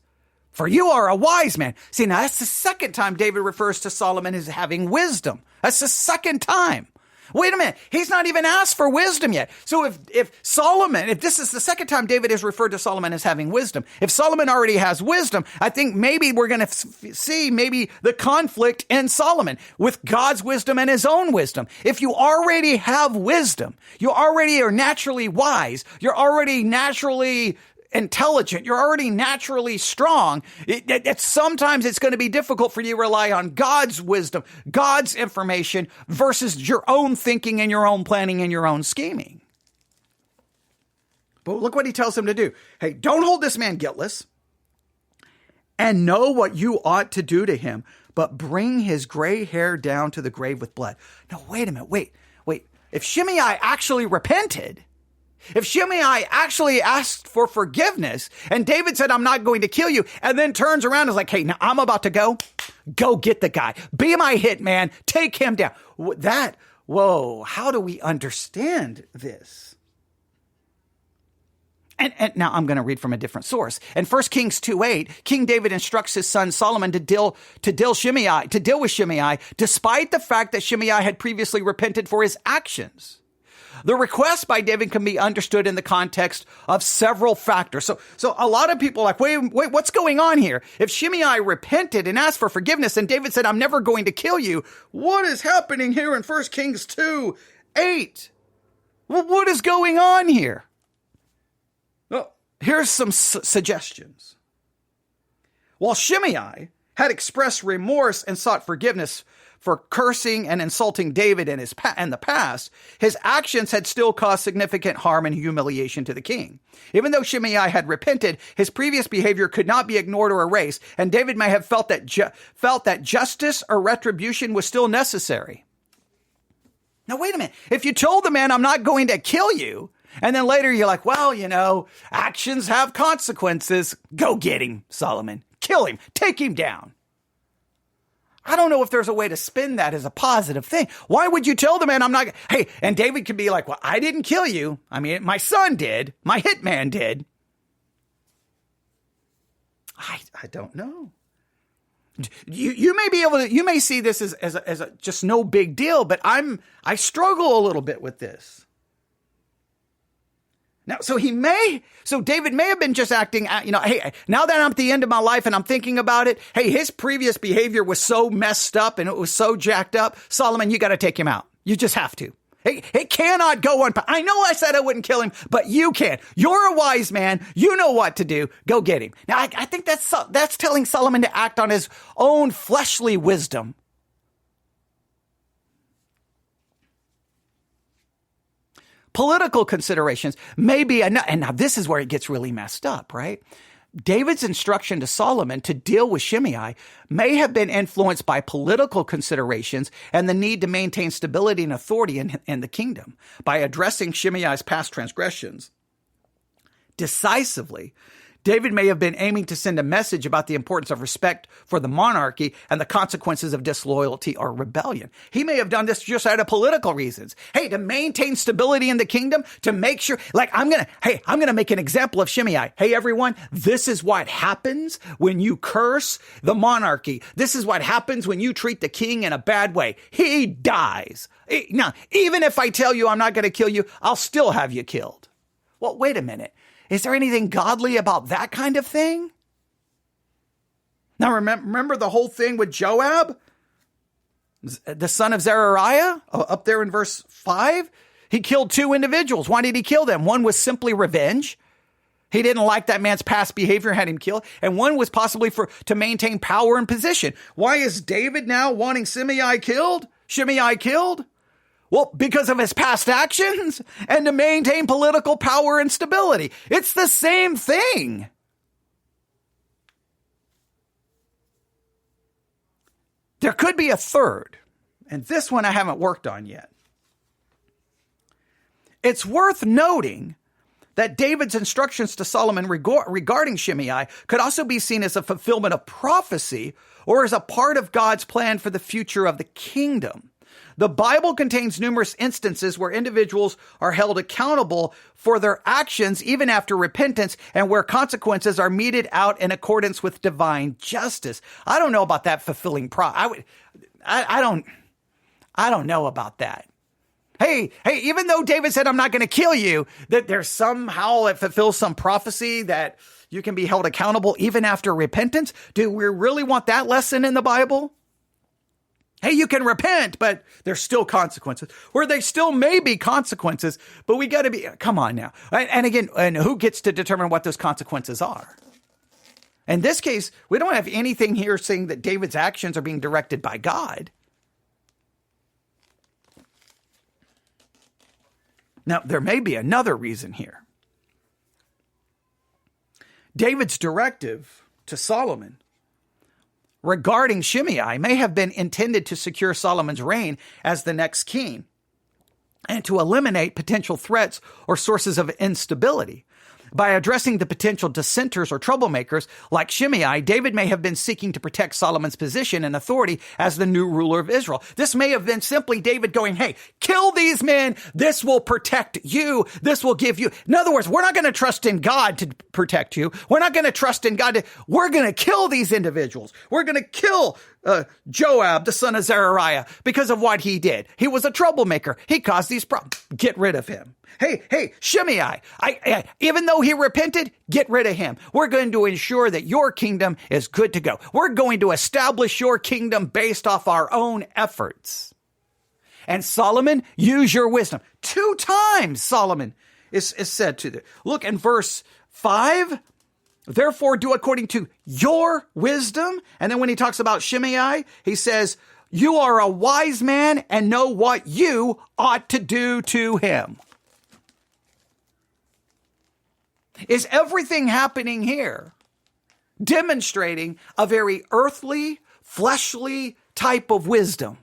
for you are a wise man. See, now that's the second time David refers to Solomon as having wisdom. That's the second time. Wait a minute. He's not even asked for wisdom yet. So if this is the second time David has referred to Solomon as having wisdom, if Solomon already has wisdom, I think maybe we're going to see maybe the conflict in Solomon with God's wisdom and his own wisdom. If you already have wisdom, you already are naturally wise, you're already naturally intelligent, you're already naturally strong, sometimes it's going to be difficult for you to rely on God's wisdom, God's information versus your own thinking and your own planning and your own scheming. But look what he tells him to do. Hey, don't hold this man guiltless and know what you ought to do to him, but bring his gray hair down to the grave with blood. Now, wait a minute. Wait. If Shimei actually repented, if Shimei actually asked for forgiveness and David said, I'm not going to kill you, and then turns around and is like, hey, now I'm about to go get the guy. Be my hitman. Take him down. How do we understand this? And now I'm going to read from a different source. In 1 Kings 2:8, King David instructs his son Solomon to deal with Shimei, despite the fact that Shimei had previously repented for his actions. The request by David can be understood in the context of several factors. So a lot of people are like, wait, what's going on here? If Shimei repented and asked for forgiveness and David said, I'm never going to kill you, what is happening here in 1 Kings 2:8? Well, what is going on here? Well, here's some suggestions. While Shimei had expressed remorse and sought forgiveness for cursing and insulting David in the past, his actions had still caused significant harm and humiliation to the king. Even though Shimei had repented, his previous behavior could not be ignored or erased, and David may have felt that justice or retribution was still necessary. Now, wait a minute. If you told the man, I'm not going to kill you, and then later you're like, well, actions have consequences. Go get him, Solomon. Kill him. Take him down. I don't know if there's a way to spin that as a positive thing. Why would you tell the man I'm not? Hey, and David could be like, well, I didn't kill you. I mean, my son did. My hitman did. I don't know. You may be able to, you may see this as a just no big deal, but I struggle a little bit with this. Now, so David may have been just acting, hey, now that I'm at the end of my life and I'm thinking about it, hey, his previous behavior was so messed up and it was so jacked up. Solomon, you got to take him out. You just have to. It cannot go on. I know I said I wouldn't kill him, but you can. You're a wise man. You know what to do. Go get him. Now, I think that's telling Solomon to act on his own fleshly wisdom. Political considerations may be enough. And now this is where it gets really messed up, right? David's instruction to Solomon to deal with Shimei may have been influenced by political considerations and the need to maintain stability and authority in the kingdom. By addressing Shimei's past transgressions decisively, David may have been aiming to send a message about the importance of respect for the monarchy and the consequences of disloyalty or rebellion. He may have done this just out of political reasons. Hey, to maintain stability in the kingdom, to make sure, I'm going to make an example of Shimei. Hey, everyone, this is what happens when you curse the monarchy. This is what happens when you treat the king in a bad way. He dies. Now, even if I tell you I'm not going to kill you, I'll still have you killed. Well, wait a minute. Is there anything godly about that kind of thing? Now, remember the whole thing with Joab, the son of Zeruiah, up there in verse 5? He killed 2 individuals. Why did he kill them? One was simply revenge. He didn't like that man's past behavior, had him killed. And one was possibly to maintain power and position. Why is David now wanting Shimei killed? Well, because of his past actions and to maintain political power and stability. It's the same thing. There could be a third. And this one I haven't worked on yet. It's worth noting that David's instructions to Solomon regarding Shimei could also be seen as a fulfillment of prophecy or as a part of God's plan for the future of the kingdom. The Bible contains numerous instances where individuals are held accountable for their actions even after repentance and where consequences are meted out in accordance with divine justice. I don't know about that fulfilling I don't know about that. Hey, even though David said, I'm not going to kill you, that there's somehow it fulfills some prophecy that you can be held accountable even after repentance. Do we really want that lesson in the Bible? Hey, you can repent, but there's still consequences. Where they still may be consequences, but we got to be, come on now. And again, and who gets to determine what those consequences are? In this case, we don't have anything here saying that David's actions are being directed by God. Now, there may be another reason here. David's directive to Solomon regarding Shimei may have been intended to secure Solomon's reign as the next king and to eliminate potential threats or sources of instability. By addressing the potential dissenters or troublemakers like Shimei, David may have been seeking to protect Solomon's position and authority as the new ruler of Israel. This may have been simply David going, hey, kill these men. This will protect you. This will give you. In other words, we're not going to trust in God to protect you. We're not going to trust in God. We're going to kill these individuals. We're going to kill Joab, the son of Zeruiah, because of what he did. He was a troublemaker. He caused these problems. Get rid of him. Hey, Shimei, even though he repented, get rid of him. We're going to ensure that your kingdom is good to go. We're going to establish your kingdom based off our own efforts. And Solomon, use your wisdom. 2 times Solomon is said to them. Look in verse 5. Therefore, do according to your wisdom. And then when he talks about Shimei, he says, you are a wise man and know what you ought to do to him. Is everything happening here demonstrating a very earthly, fleshly type of wisdom?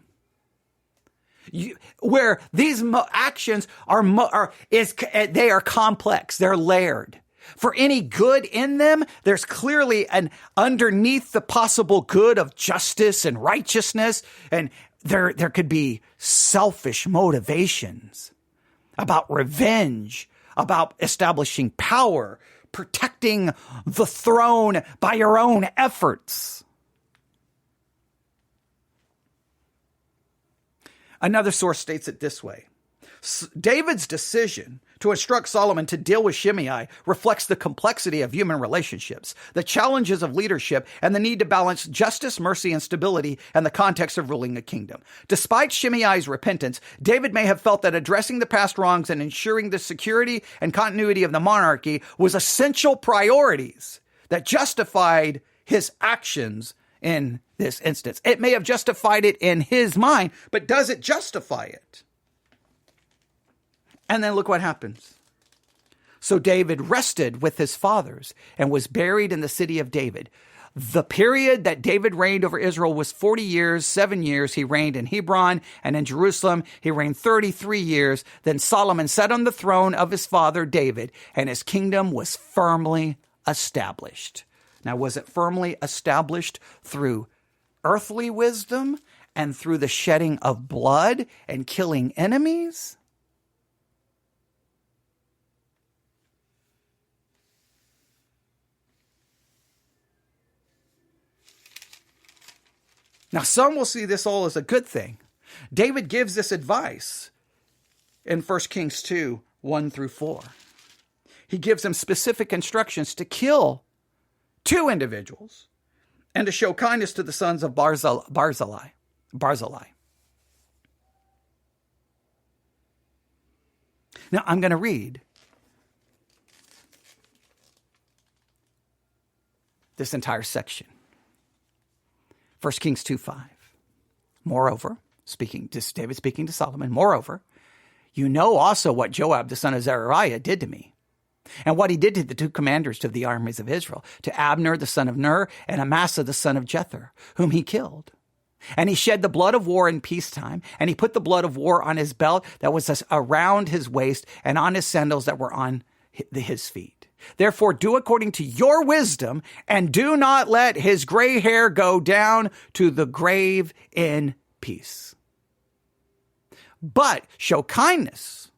Where these actions they are complex, they're layered. For any good in them, there's clearly an underneath the possible good of justice and righteousness, and there could be selfish motivations about revenge, about establishing power, protecting the throne by your own efforts. Another source states it this way. David's decision to instruct Solomon to deal with Shimei reflects the complexity of human relationships, the challenges of leadership, and the need to balance justice, mercy, and stability in the context of ruling a kingdom. Despite Shimei's repentance, David may have felt that addressing the past wrongs and ensuring the security and continuity of the monarchy was essential priorities that justified his actions in this instance. It may have justified it in his mind, but does it justify it? And then look what happens. So David rested with his fathers and was buried in the city of David. The period that David reigned over Israel was 40 years, 7 years. He reigned in Hebron, and in Jerusalem he reigned 33 years. Then Solomon sat on the throne of his father David, and his kingdom was firmly established. Now, was it firmly established through earthly wisdom and through the shedding of blood and killing enemies? Now, some will see this all as a good thing. David gives this advice in 1 Kings 2, 1 through 4. He gives them specific instructions to kill 2 individuals and to show kindness to the sons of Barzillai. Now, I'm going to read this entire section. 1 Kings 2:5. Moreover, David speaking to Solomon, moreover, you know also what Joab the son of Zeruiah did to me, and what he did to the 2 commanders of the armies of Israel, to Abner the son of Ner, and Amasa the son of Jether, whom he killed. And he shed the blood of war in peacetime, and he put the blood of war on his belt that was around his waist and on his sandals that were on his feet. Therefore, do according to your wisdom, and do not let his gray hair go down to the grave in peace. But show kindness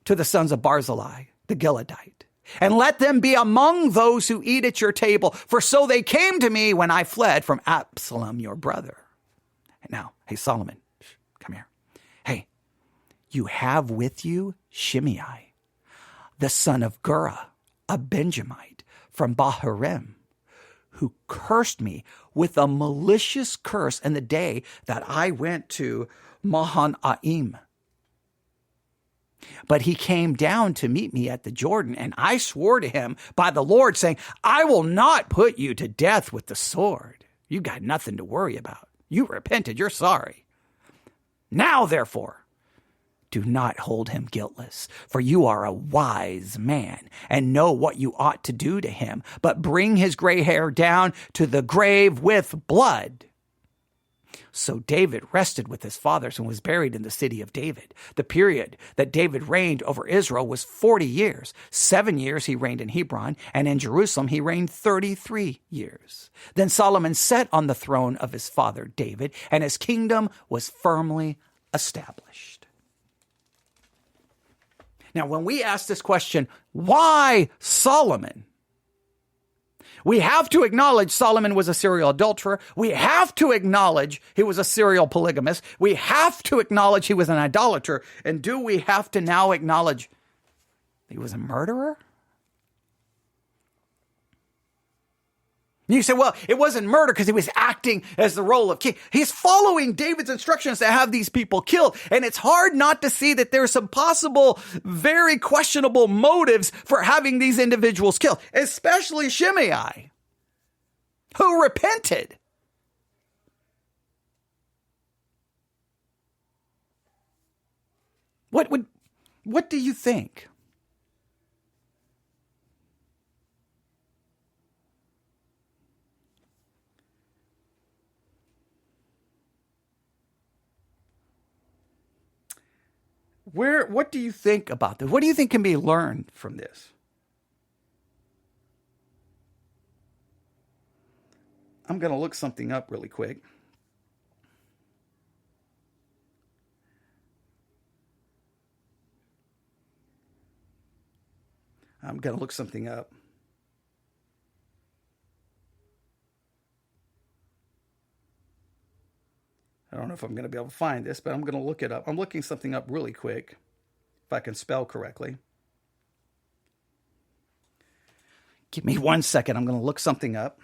to the sons of Barzillai, the Gileadite, and let them be among those who eat at your table, for so they came to me when I fled from Absalom, your brother. And now, hey, Solomon, come here. Hey, you have with you Shimei, the son of Gera, a Benjamite from Bahurim, who cursed me with a malicious curse in the day that I went to Mahanaim. But he came down to meet me at the Jordan, and I swore to him by the Lord, saying, I will not put you to death with the sword. You got nothing to worry about. You repented. You're sorry. Now, therefore, do not hold him guiltless, for you are a wise man and know what you ought to do to him, but bring his gray hair down to the grave with blood. So David rested with his fathers and was buried in the city of David. The period that David reigned over Israel was 40 years. 7 years he reigned in Hebron, and in Jerusalem he reigned 33 years. Then Solomon sat on the throne of his father David, and his kingdom was firmly established. Now, when we ask this question, why Solomon? We have to acknowledge Solomon was a serial adulterer. We have to acknowledge he was a serial polygamist. We have to acknowledge he was an idolater. And do we have to now acknowledge he was a murderer? You say, well, it wasn't murder because he was acting as the role of king. He's following David's instructions to have these people killed. And it's hard not to see that there's some possible, very questionable motives for having these individuals killed, especially Shimei, who repented. What do you think? What do you think about this? What do you think can be learned from this? I'm going to look something up really quick. I'm going to look something up. I don't know if I'm going to be able to find this, but I'm going to look it up. I'm looking something up really quick, if I can spell correctly. Give me 1 second. I'm going to look something up.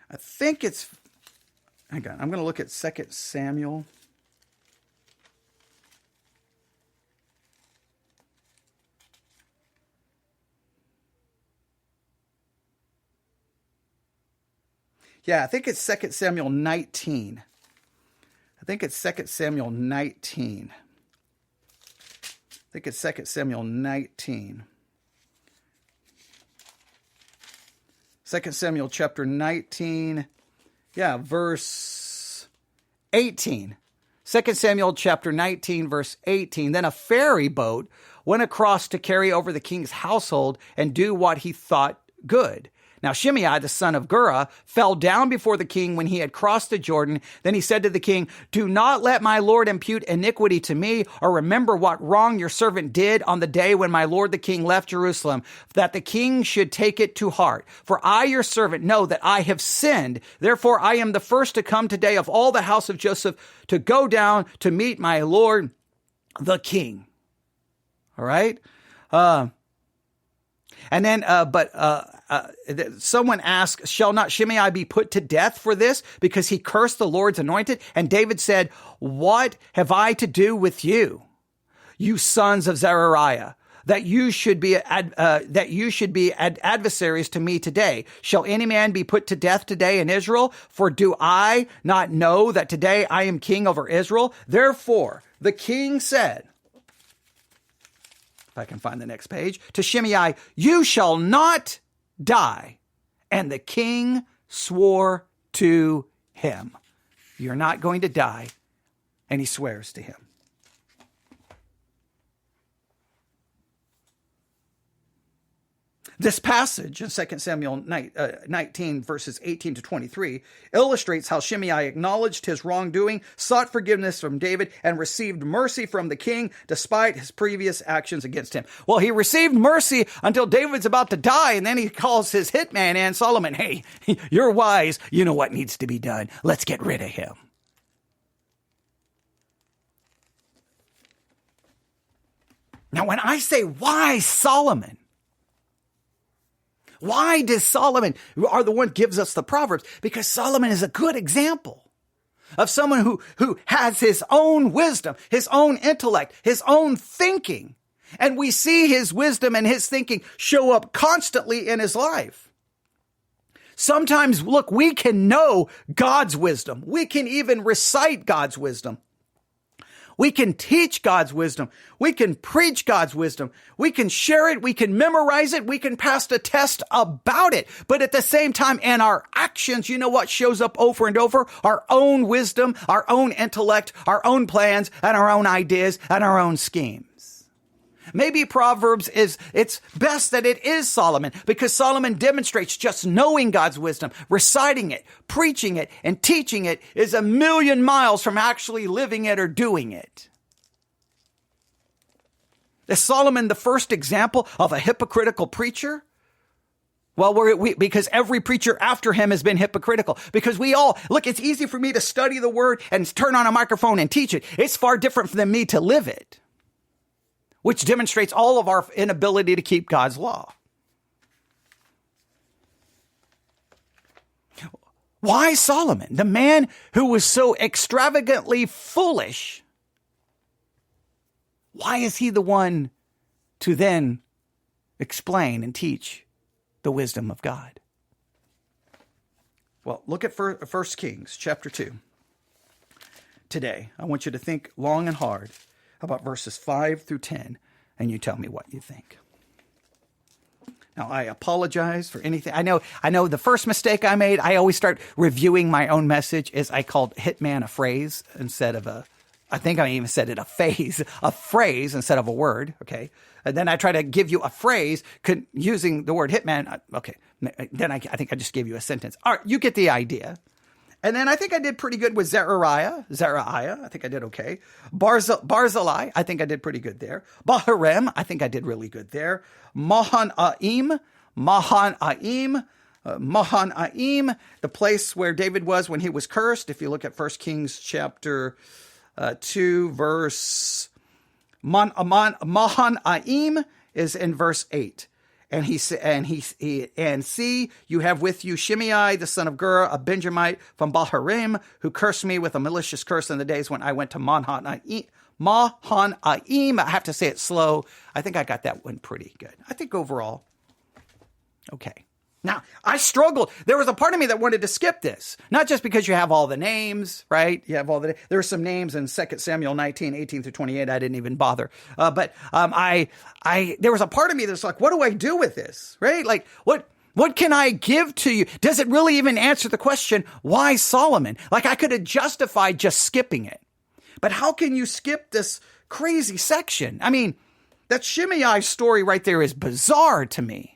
I think it's... Hang on. I'm going to look at 2 Samuel. Yeah, I think it's 2 Samuel 19. I think it's 2 Samuel 19. 2 Samuel chapter 19. Yeah, verse 18. 2 Samuel chapter 19, verse 18. Then a ferry boat went across to carry over the king's household and do what he thought good. Now Shimei, the son of Gera, fell down before the king when he had crossed the Jordan. Then he said to the king, do not let my lord impute iniquity to me, or remember what wrong your servant did on the day when my lord the king left Jerusalem, that the king should take it to heart. For I, your servant, know that I have sinned. Therefore I am the first to come today of all the house of Joseph to go down to meet my lord the king. All right? And then, someone asked, shall not Shimei be put to death for this? Because he cursed the Lord's anointed? And David said, what have I to do with you, you sons of Zeruiah, that you should be adversaries to me today? Shall any man be put to death today in Israel? For do I not know that today I am king over Israel? Therefore, the king said, if I can find the next page, to Shimei, you shall not die. And the king swore to him, you're not going to die. And he swears to him. This passage in 2 Samuel 19, verses 18 to 23, illustrates how Shimei acknowledged his wrongdoing, sought forgiveness from David, and received mercy from the king despite his previous actions against him. Well, he received mercy until David's about to die, and then he calls his hitman and Solomon, hey, you're wise. You know what needs to be done. Let's get rid of him. Now, when I say why Solomon, why does Solomon are the one gives us the Proverbs? Because Solomon is a good example of someone who has his own wisdom, his own intellect, his own thinking. And we see his wisdom and his thinking show up constantly in his life. Sometimes, look, we can know God's wisdom. We can even recite God's wisdom. We can teach God's wisdom. We can preach God's wisdom. We can share it. We can memorize it. We can pass the test about it. But at the same time, in our actions, you know what shows up over and over? Our own wisdom, our own intellect, our own plans, and our own ideas, and our own schemes. Maybe Proverbs it's best that it is Solomon, because Solomon demonstrates just knowing God's wisdom, reciting it, preaching it, and teaching it is a million miles from actually living it or doing it. Is Solomon the first example of a hypocritical preacher? Well, because every preacher after him has been hypocritical. Because look, it's easy for me to study the word and turn on a microphone and teach it. It's far different than me to live it, which demonstrates all of our inability to keep God's law. Why Solomon, the man who was so extravagantly foolish? Why is he the one to then explain and teach the wisdom of God? Well, look at 1 Kings chapter 2. Today, I want you to think long and hard about verses 5 through 10, and you tell me what you think. Now, I apologize for anything. I know the first mistake I made, I always start reviewing my own message, is I called Hitman a phrase instead of I think I even said it a phrase instead of a word, okay? And then I try to give you a phrase using the word Hitman. Okay, then I think I just gave you a sentence. All right, you get the idea. And then I think I did pretty good with Zechariah. I think I did okay. Barzillai, I think I did pretty good there. Baharem, I think I did really good there. Mahanaim, the place where David was when he was cursed. If you look at 1 Kings chapter 2, verse Mahanaim is in verse 8. And see, you have with you Shimei, the son of Gera, a Benjamite from Baharim, who cursed me with a malicious curse in the days when I went to Mahanaim. I have to say it slow. I think I got that one pretty good. I think overall, okay. Now, I struggled. There was a part of me that wanted to skip this, not just because you have all the names, right? You have there are some names in 2 Samuel 19, 18 through 28. I didn't even bother. But there was a part of me that's like, what do I do with this, right? Like, what can I give to you? Does it really even answer the question, why Solomon? Like, I could have justified just skipping it. But how can you skip this crazy section? I mean, that Shimei story right there is bizarre to me.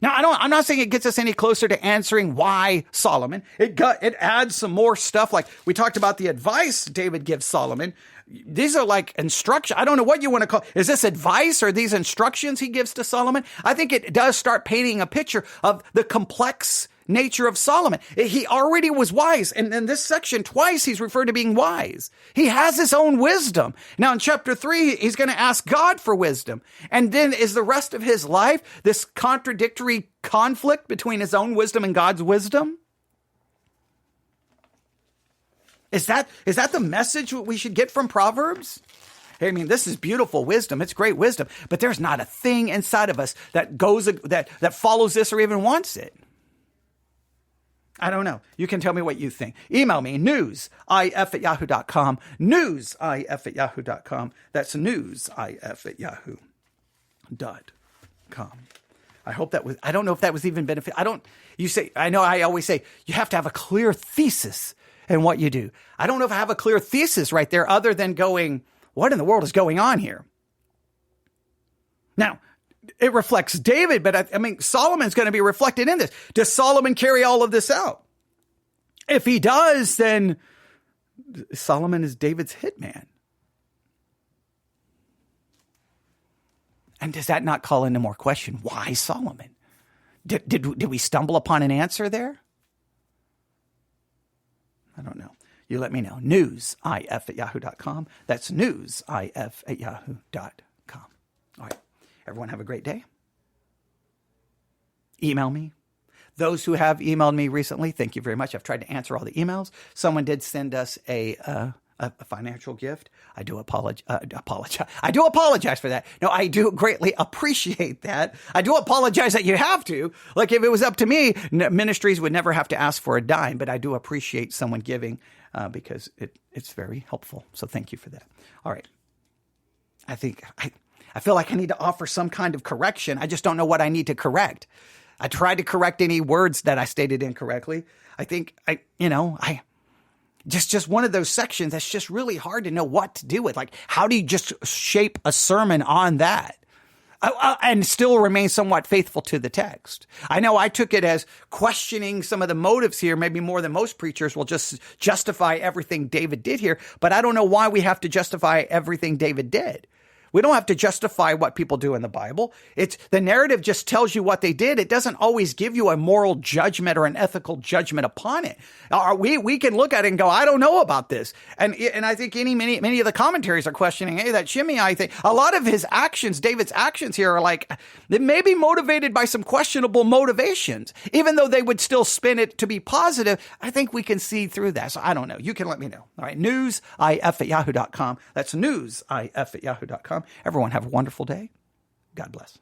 Now, I'm not saying it gets us any closer to answering why Solomon. It adds some more stuff. Like we talked about the advice David gives Solomon. These are like instructions. I don't know what you want to call. Is this advice or these instructions he gives to Solomon? I think it does start painting a picture of the complex nature of Solomon. He already was wise. And in this section, twice he's referred to being wise. He has his own wisdom. Now in chapter 3, he's going to ask God for wisdom. And then is the rest of his life this contradictory conflict between his own wisdom and God's wisdom? Is that the message we should get from Proverbs? I mean, this is beautiful wisdom. It's great wisdom. But there's not a thing inside of us that follows this or even wants it. I don't know. You can tell me what you think. Email me, newsif@yahoo.com, newsif@yahoo.com. That's newsif@yahoo.com. I hope that was, I don't know if that was even benefit. I know I always say you have to have a clear thesis in what you do. I don't know if I have a clear thesis right there other than going, what in the world is going on here? Now, it reflects David, but I mean, Solomon's going to be reflected in this. Does Solomon carry all of this out? If he does, then Solomon is David's hitman. And does that not call into more question? Why Solomon? Did we stumble upon an answer there? I don't know. You let me know. newsif@yahoo.com. That's newsif@yahoo.com. All right. Everyone have a great day. Email me. Those who have emailed me recently, thank you very much. I've tried to answer all the emails. Someone did send us a financial gift. I do apologize. I do apologize for that. No, I do greatly appreciate that. I do apologize that you have to. Like if it was up to me, ministries would never have to ask for a dime, but I do appreciate someone giving because it's very helpful. So thank you for that. All right. I feel like I need to offer some kind of correction. I just don't know what I need to correct. I tried to correct any words that I stated incorrectly. I think just one of those sections that's just really hard to know what to do with. Like, how do you just shape a sermon on that and still remain somewhat faithful to the text? I know I took it as questioning some of the motives here, maybe more than most preachers will just justify everything David did here. But I don't know why we have to justify everything David did. We don't have to justify what people do in the Bible. The narrative just tells you what they did. It doesn't always give you a moral judgment or an ethical judgment upon it. We can look at it and go, I don't know about this. And I think many of the commentaries are questioning, hey, that Shimei thing. A lot of his actions, David's actions here are like, they may be motivated by some questionable motivations. Even though they would still spin it to be positive, I think we can see through that. So I don't know. You can let me know. All right. newsif@yahoo.com. That's newsif@yahoo.com. Everyone have a wonderful day. God bless.